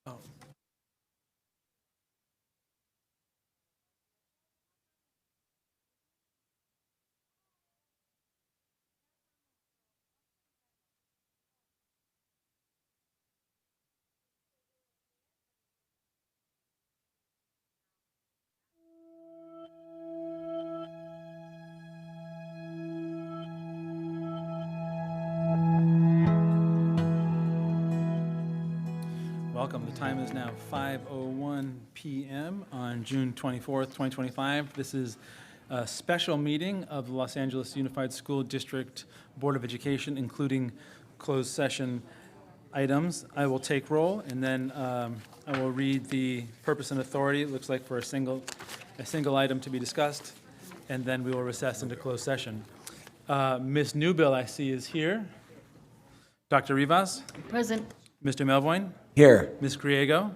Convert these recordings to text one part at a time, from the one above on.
Oh. Welcome. The time is now 5:01 p.m. on June 24th, 2025. This is a special meeting of the Los Angeles Unified School District Board of Education, including closed session items. I will take roll, and then I will read the purpose and authority. It looks like for a single item to be discussed, and then we will recess into closed session. Ms. Newbill, I see, is here. Dr. Rivas? Present. Mr. Melvoin? Here. Ms. Griego?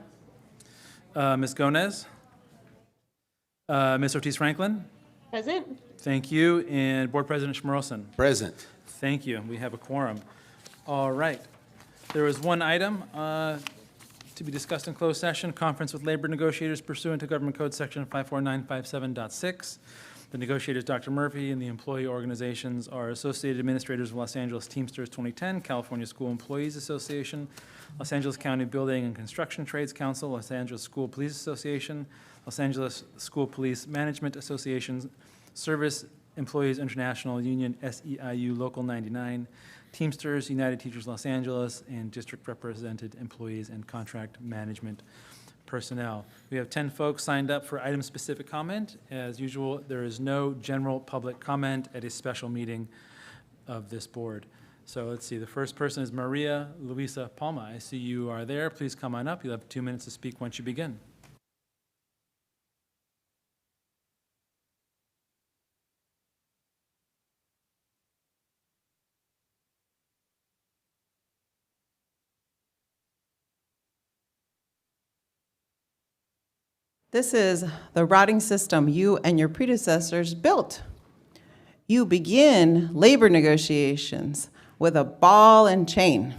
Ms. Gomez? Ms. Ortiz-Franklin? Present. Thank you. And Board President Schmerelson? Present. Thank you. We have a quorum. All right. There is one item to be discussed in closed session, conference with labor negotiators pursuant to Government Code Section 54957.6. The negotiators, Dr. Murphy, and the employee organizations are Associated Administrators of Los Angeles Teamsters 2010, California School Employees Association, Los Angeles County Building and Construction Trades Council, Los Angeles School Police Association, Los Angeles School Police Management Association, Service Employees International Union, SEIU Local 99, Teamsters, United Teachers Los Angeles, and district represented employees and contract management personnel. We have 10 folks signed up for item-specific comment. As usual, there is no general public comment at a special meeting of this board. So let's see, the first person is Maria Luisa Palma. I see you are there. Please come on up. You'll have 2 minutes to speak once you begin. This is the rotting system you and your predecessors built. You begin labor negotiations with a ball and chain,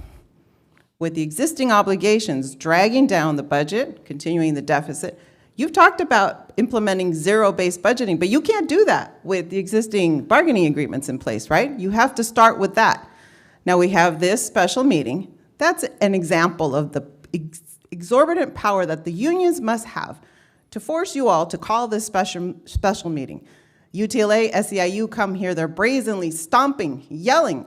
with the existing obligations dragging down the budget, continuing the deficit. You've talked about implementing zero-based budgeting, but you can't do that with the existing bargaining agreements in place, right? You have to start with that. Now we have this special meeting. That's an example of the exorbitant power that the unions must have to force you all to call this special meeting. UTLA, SEIU come here, they're brazenly stomping, yelling,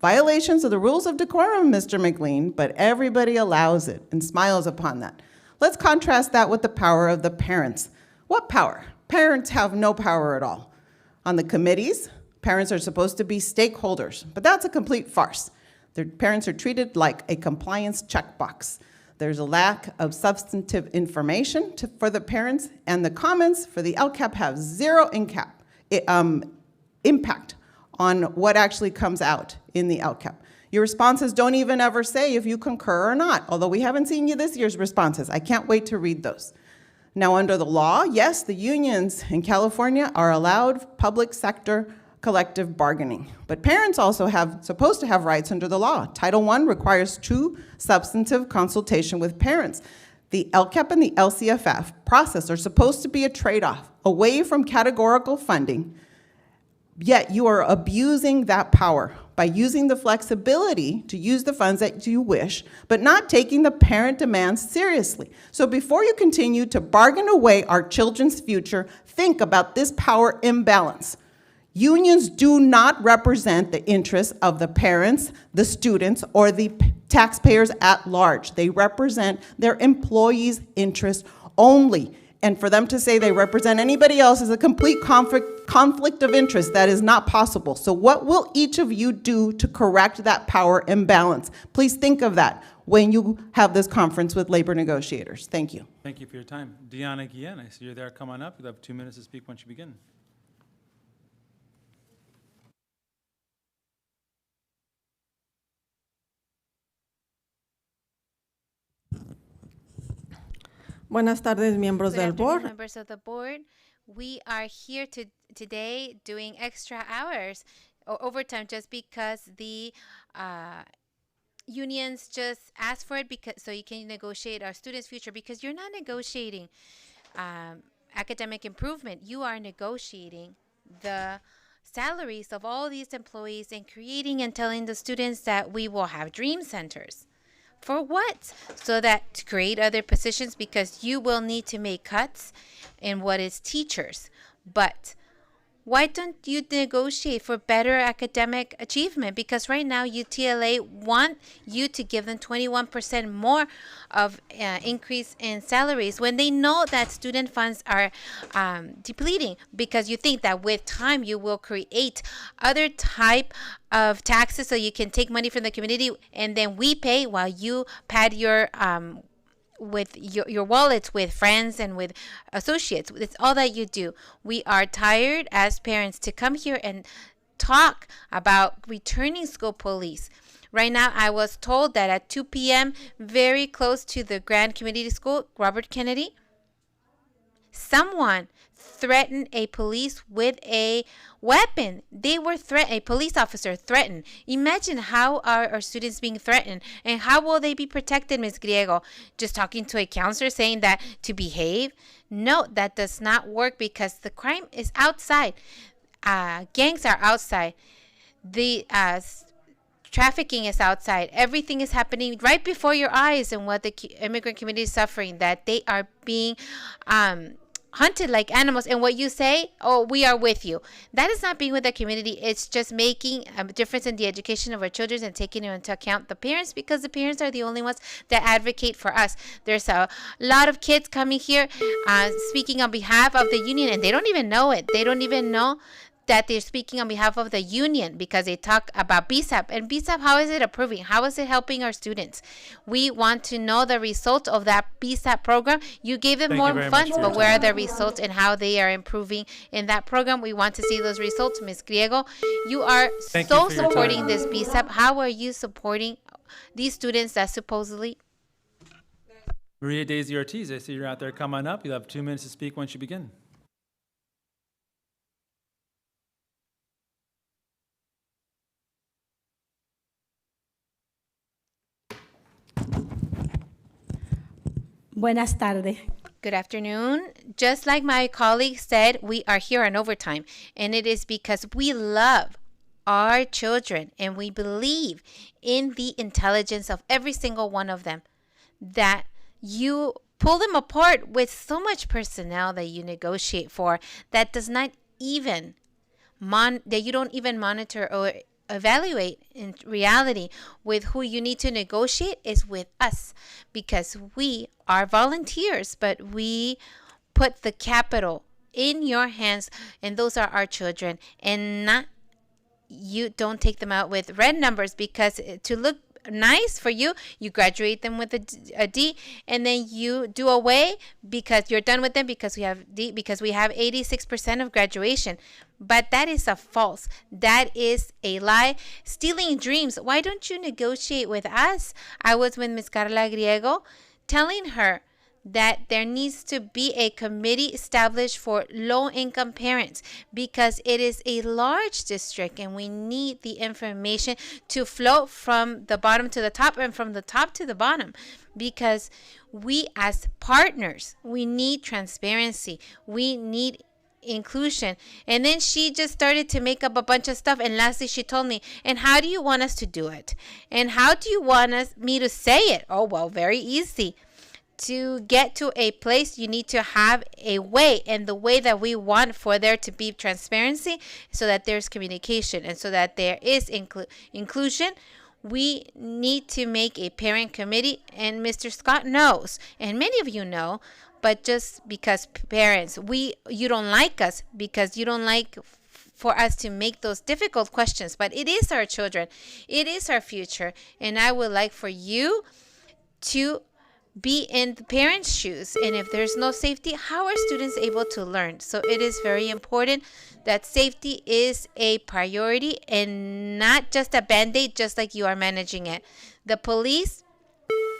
violations of the rules of decorum, Mr. McLean, but everybody allows it and smiles upon that. Let's contrast that with the power of the parents. What power? Parents have no power at all. On the committees, parents are supposed to be stakeholders, but that's a complete farce. Their parents are treated like a compliance checkbox. There's a lack of substantive information for the parents, and the comments for the LCAP have zero impact on what actually comes out in the LCAP. Your responses don't even ever say if you concur or not, although we haven't seen you this year's responses. I can't wait to read those. Now, under the law, yes, the unions in California are allowed public sector collective bargaining. But parents also supposed to have rights under the law. Title I requires true substantive consultation with parents. The LCAP and the LCFF process are supposed to be a trade-off away from categorical funding, yet you are abusing that power by using the flexibility to use the funds that you wish, but not taking the parent demands seriously. So before you continue to bargain away our children's future, think about this power imbalance. Unions do not represent the interests of the parents, the students, or the taxpayers at large. They represent their employees' interests only. And for them to say they represent anybody else is a complete conflict of interest. That is not possible. So what will each of you do to correct that power imbalance? Please think of that when you have this conference with labor negotiators. Thank you. Thank you for your time. Deanna Guillen, I see you're there. Come on up. You'll have 2 minutes to speak once you begin. Buenas tardes, miembros Good del afternoon, board. members of the board. We are here today doing extra hours or overtime just because the unions just ask for it because so you can negotiate our students' future, because you're not negotiating academic improvement. You are negotiating the salaries of all these employees and creating and telling the students that we will have dream centers. For what? So that to create other positions, because you will need to make cuts in what is teachers. But why don't you negotiate for better academic achievement? Because right now UTLA want you to give them 21% more of increase in salaries when they know that student funds are depleting, because you think that with time you will create other type of taxes so you can take money from the community and then we pay while you pad your with your wallets with friends and with associates. It's all that you do. We are tired as parents to come here and talk about returning school police. Right now, I was told that at 2 p.m., very close to the Grand Community School, Robert Kennedy, someone threatened a police with a weapon. They were a police officer threatened. Imagine how are our students being threatened, and how will they be protected, Ms. Griego? Just talking to a counselor saying that to behave? No, that does not work, because the crime is outside. Gangs are outside. The trafficking is outside. Everything is happening right before your eyes, and what the immigrant community is suffering, that they are being hunted like animals. And what you say, oh, we are with you. That is not being with the community. It's just making a difference in the education of our children and taking into account the parents, because the parents are the only ones that advocate for us. There's a lot of kids coming here speaking on behalf of the union, and they don't even know it. They don't even know that they're speaking on behalf of the union, because they talk about BSAP. And BSAP, how is it approving? How is it helping our students? We want to know the results of that BSAP program. You gave them more funds, but where are the results and how they are improving in that program? We want to see those results. Ms. Griego, you are so supporting this BSAP. How are you supporting these students that supposedly... Maria Daisy Ortiz, I see you're out there. Come on up. You'll have 2 minutes to speak once you begin. Buenas tardes. Good afternoon. Just like my colleague said, we are here on overtime, and it is because we love our children and we believe in the intelligence of every single one of them, that you pull them apart with so much personnel that you negotiate for that does not even that you don't even monitor or evaluate in reality. With who you need to negotiate is with us, because we are volunteers, but we put the capital in your hands, and those are our children, and not you don't take them out with red numbers, because to look nice for you, you graduate them with a D, and then you do away because you're done with them because we have D, because we have 86% of graduation. But that is a false. That is a lie. Stealing dreams. Why don't you negotiate with us? I was with Ms. Carla Griego telling her that there needs to be a committee established for low-income parents, because it is a large district and we need the information to flow from the bottom to the top and from the top to the bottom, because we as partners, we need transparency, we need inclusion. And then she just started to make up a bunch of stuff, and lastly she told me, and how do you want us to do it? And how do you want me to say it? Oh, well, very easy. To get to a place, you need to have a way, and the way that we want for there to be transparency, so that there's communication and so that there is inclusion, we need to make a parent committee. And Mr. Scott knows, and many of you know, but just because parents, you don't like us, because you don't like for us to make those difficult questions, but it is our children, it is our future, and I would like for you to be in the parents' shoes. And if there's no safety, how are students able to learn? So it is very important that safety is a priority and not just a band-aid, just like you are managing it. The police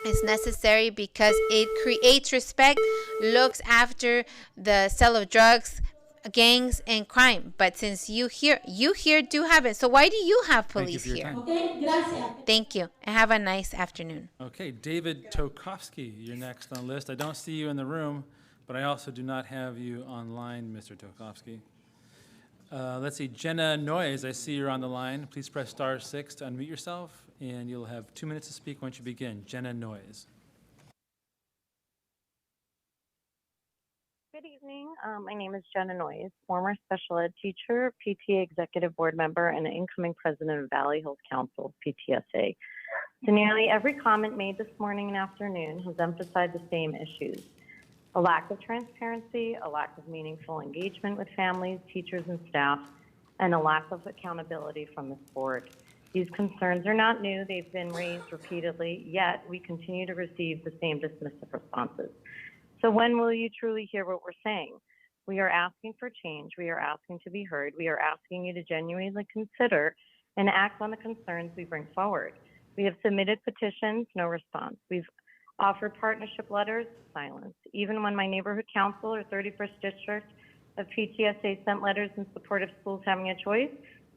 is necessary because it creates respect, looks after the sale of drugs, gangs and crime. But since you here do have it. So why do you have Thank you police for your here? time. Okay, gracias. Thank you, and have a nice afternoon. Okay, David Tokovsky, you're next on the list. I don't see you in the room, but I also do not have you online, Mr. Tokovsky. Let's see, Jenna Noyes, I see you're on the line. Please press *6 to unmute yourself, and you'll have 2 minutes to speak once you begin. Jenna Noyes. Good evening. My name is Jenna Noyes, former special ed teacher, PTA executive board member, and incoming president of Valley Hills Council, PTSA. So nearly every comment made this morning and afternoon has emphasized the same issues: a lack of transparency, a lack of meaningful engagement with families, teachers, and staff, and a lack of accountability from this board. These concerns are not new. They've been raised repeatedly, yet we continue to receive the same dismissive responses. So when will you truly hear what we're saying? We are asking for change. We are asking to be heard. We are asking you to genuinely consider and act on the concerns we bring forward. We have submitted petitions, no response. We've offered partnership letters, silence. Even when my neighborhood council or 31st district of PTSA sent letters in support of schools having a choice,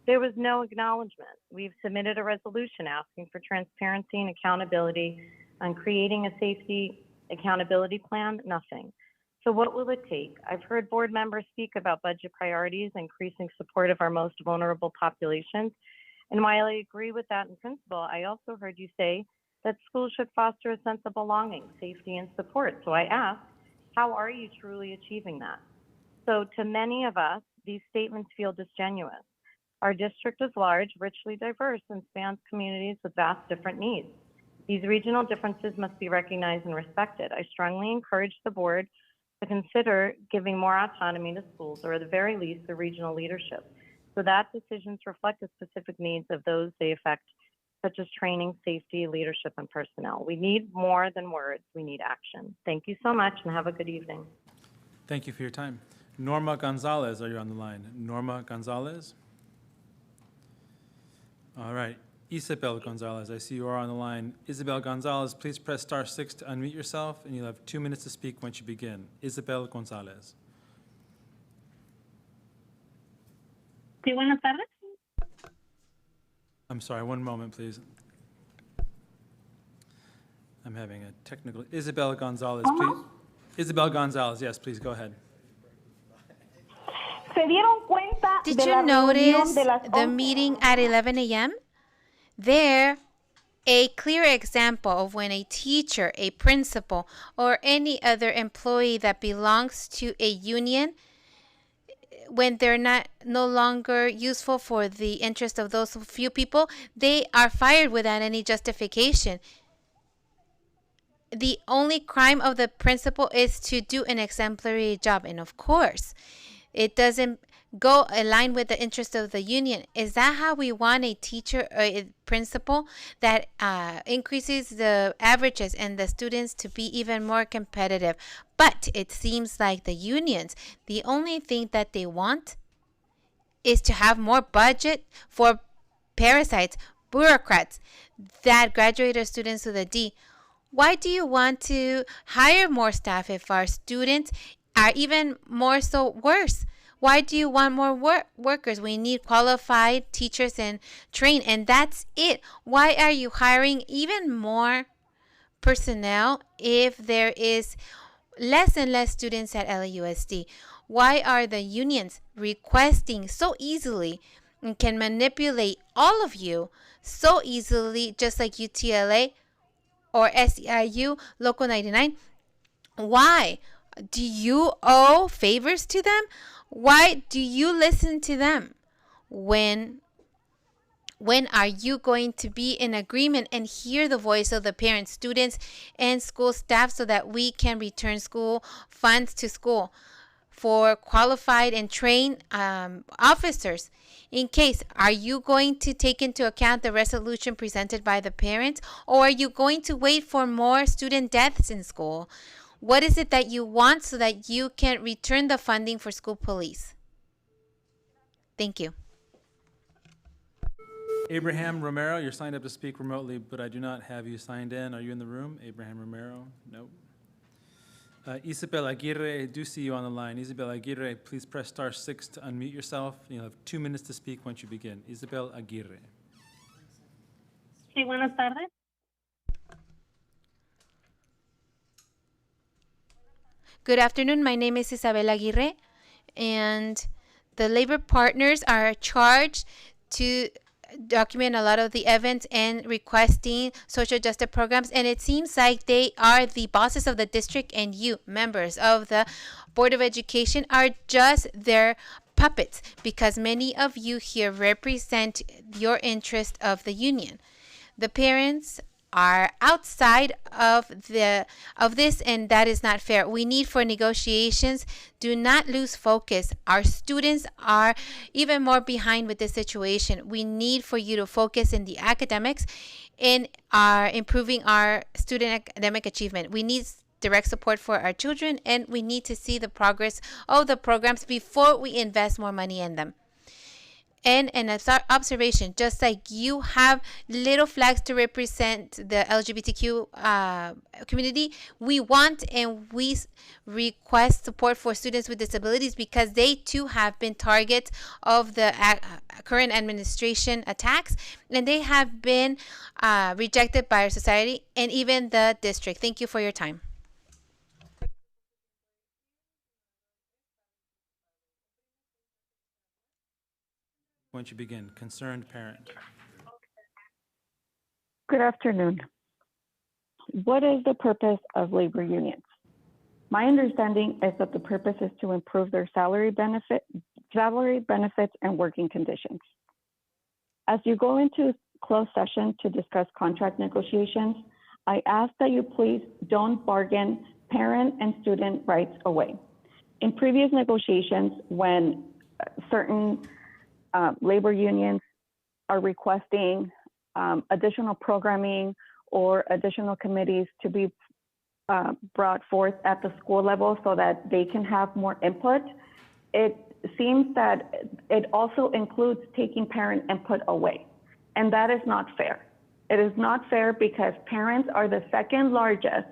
there was no acknowledgement. We've submitted a resolution asking for transparency and accountability on creating a safety accountability plan, nothing. So what will it take? I've heard board members speak about budget priorities, increasing support of our most vulnerable populations. And while I agree with that in principle, I also heard you say that schools should foster a sense of belonging, safety, and support. So I ask, how are you truly achieving that? So to many of us, these statements feel disingenuous. Our district is large, richly diverse, and spans communities with vast different needs. These regional differences must be recognized and respected. I strongly encourage the board to consider giving more autonomy to schools, or at the very least, the regional leadership, so that decisions reflect the specific needs of those they affect, such as training, safety, leadership, and personnel. We need more than words. We need action. Thank you so much, and have a good evening. Thank you for your time. Norma Gonzalez, are you on the line? Norma Gonzalez? All right. Isabel Gonzalez, I see you are on the line. Isabel Gonzalez, please press *6 to unmute yourself, and you'll have 2 minutes to speak once you begin. Isabel Gonzalez. Sí, buenas tardes. I'm sorry, one moment, please. I'm having a technical. Isabel Gonzalez, please. Isabel Gonzalez, yes, please go ahead. ¿Se dieron cuenta Did de you la reunión notice de las the meeting at 11 a.m.? There, a clear example of when a teacher, a principal, or any other employee that belongs to a union, when they're no longer useful for the interest of those few people, they are fired without any justification. The only crime of the principal is to do an exemplary job. And of course, it doesn't go align with the interest of the union. Is that how we want a teacher or a principal that increases the averages and the students to be even more competitive? But it seems like the unions, the only thing that they want is to have more budget for parasites, bureaucrats that graduate our students with a D. Why do you want to hire more staff if our students are even more so worse? Why do you want more workers? We need qualified teachers and train, and that's it. Why are you hiring even more personnel if there is less and less students at LAUSD? Why are the unions requesting so easily and can manipulate all of you so easily, just like UTLA or SEIU, Local 99? Why? Do you owe favors to them? Why do you listen to them? When are you going to be in agreement and hear the voice of the parents, students, and school staff so that we can return school funds to school for qualified and trained officers? In case, are you going to take into account the resolution presented by the parents, or are you going to wait for more student deaths in school? What is it that you want so that you can return the funding for school police? Thank you. Abraham Romero, you're signed up to speak remotely, but I do not have you signed in. Are you in the room? Abraham Romero? Nope. Isabel Aguirre, I do see you on the line. Isabel Aguirre, please press *6 to unmute yourself. You'll have 2 minutes to speak once you begin. Isabel Aguirre. Sí, buenas tardes. Good afternoon. My name is Isabel Aguirre, and the labor partners are charged to document a lot of the events and requesting social justice programs. And it seems like they are the bosses of the district, and you, members of the Board of Education, are just their puppets, because many of you here represent your interest of the union. The parents are outside of this, and that is not fair. We need for negotiations. Do not lose focus. Our students are even more behind with this situation. We need for you to focus in the academics and are improving our student academic achievement. We need direct support for our children, and we need to see the progress of the programs before we invest more money in them. And an observation, just like you have little flags to represent the LGBTQ community, we want and we request support for students with disabilities, because they too have been targets of the current administration attacks, and they have been rejected by our society and even the district. Thank you for your time. Once you begin, concerned parent. Good afternoon. What is the purpose of labor unions? My understanding is that the purpose is to improve their salary benefits, and working conditions. As you go into closed session to discuss contract negotiations, I ask that you please don't bargain parent and student rights away. In previous negotiations, when certain labor unions are requesting additional programming or additional committees to be brought forth at the school level so that they can have more input, it seems that it also includes taking parent input away. And that is not fair. It is not fair because parents are the second largest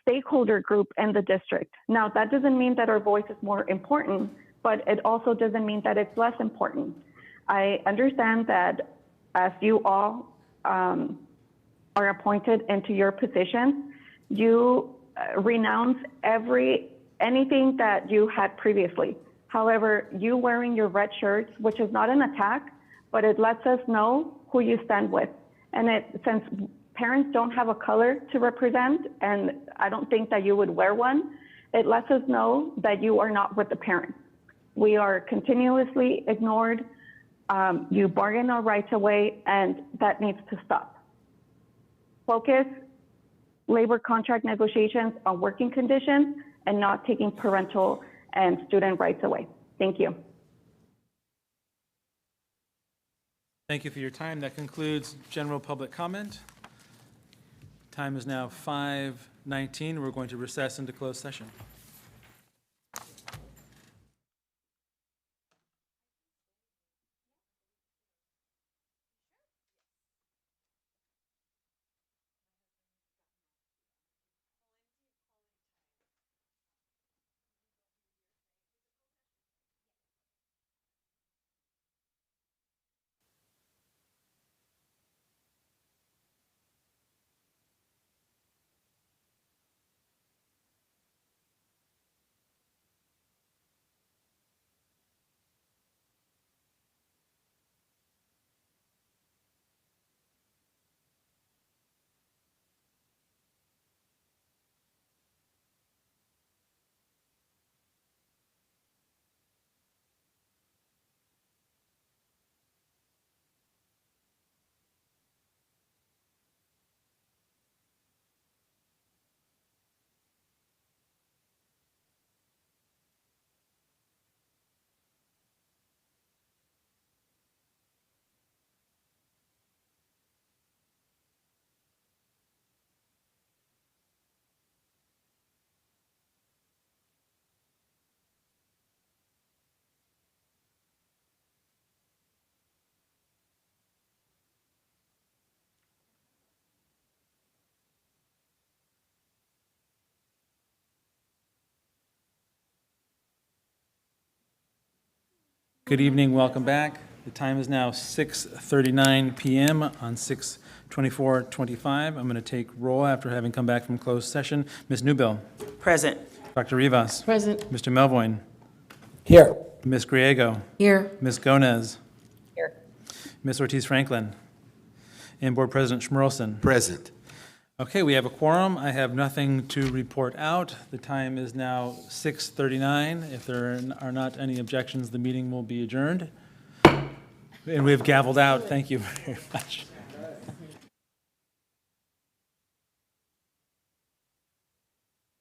stakeholder group in the district. Now, that doesn't mean that our voice is more important, but it also doesn't mean that it's less important. I understand that as you all are appointed into your positions, you renounce anything that you had previously. However, you wearing your red shirts, which is not an attack, but it lets us know who you stand with. And since parents don't have a color to represent, and I don't think that you would wear one, it lets us know that you are not with the parents. We are continuously ignored. You bargain our rights away, and that needs to stop. Focus labor contract negotiations on working conditions and not taking parental and student rights away. Thank you. Thank you for your time. That concludes general public comment. Time is now 5:19. We're going to recess into closed session. Good evening, welcome back. The time is now 6:39 PM on 6/24/25. I'm going to take roll after having come back from closed session. Ms. Newbill. Present. Dr. Rivas. Present. Mr. Melvoin. Here. Ms. Griego. Here. Ms. Gomez. Here. Ms. Ortiz Franklin. And Board President Schmerelson. Present. Okay, we have a quorum. I have nothing to report out. The time is now 6:39. If there are not any objections, the meeting will be adjourned. And we have gavelled out. Thank you very much.